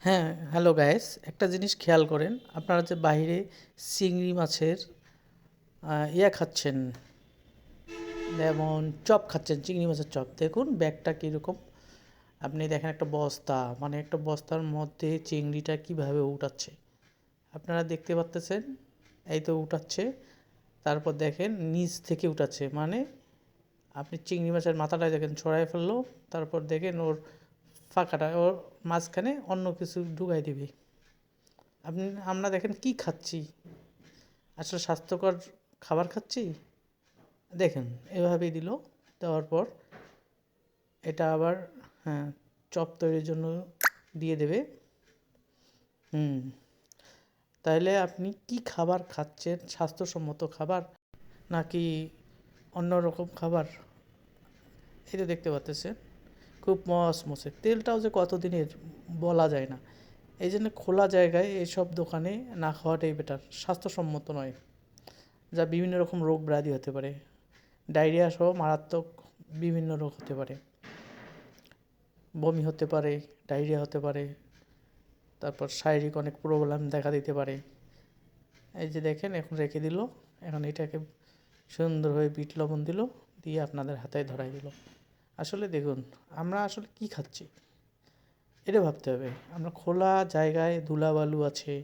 হ্যাঁ, hello guys, একটা জিনিস খেয়াল করেন। আপনারা যে বাইরে চিংড়ি মাছের খাচ্ছেন, যেমন চপ খাচ্ছেন, চিংড়ি মাছের চপ। দেখুন ব্যাগটা কীরকম। আপনি দেখেন একটা বস্তা, মানে একটা বস্তার মধ্যে চিংড়িটা কিভাবে উঠাচ্ছে। আপনারা দেখতে পাচ্তেছেন, এই তো উঠাচ্ছে। তারপর দেখেন নিচ থেকে উঠাচ্ছে, মানে আপনি চিংড়ি মাছের মাথাটা দেখেন ছড়াই ফেললো। তারপর দেখেন ওর ফাঁকাটা, ওর মাঝখানে অন্য কিছু ঢুকাই দিবে। আমরা দেখেন কি খাচ্ছি, আসলে স্বাস্থ্যকর খাবার খাচ্ছি। দেখেন এভাবেই দিল, দেওয়ার পর এটা আবার, হ্যাঁ, চপ তৈরির জন্য দিয়ে দেবে। হুম, তাইলে আপনি কি খাবার খাচ্ছেন? স্বাস্থ্যসম্মত খাবার নাকি অন্য রকম খাবার? এই তো দেখতে পাচ্ছেন খুব মচমচে। তেলটাও যে কতদিনের বলা যায় না। এই জন্য খোলা জায়গায় এসব দোকানে না খাওয়াটাই বেটার, স্বাস্থ্যসম্মত নয়। যা বিভিন্ন রকম রোগ ব্যাধি হতে পারে, ডায়রিয়া সহ মারাত্মক বিভিন্ন রোগ হতে পারে। বমি হতে পারে, ডায়রিয়া হতে পারে, তারপর শারীরিক অনেক প্রবলেম দেখা দিতে পারে। এই যে দেখেন এখন রেখে দিল, এখন এটাকে সুন্দরভাবে বিট লবণ দিল, দিয়ে আপনাদের হাতে ধরাই দিল। আসলে দেখুন আমরা আসলে কি খাচ্ছি, এটা ভাবতে হবে। আমরা খোলা জায়গায় ধুলাবালু আছে,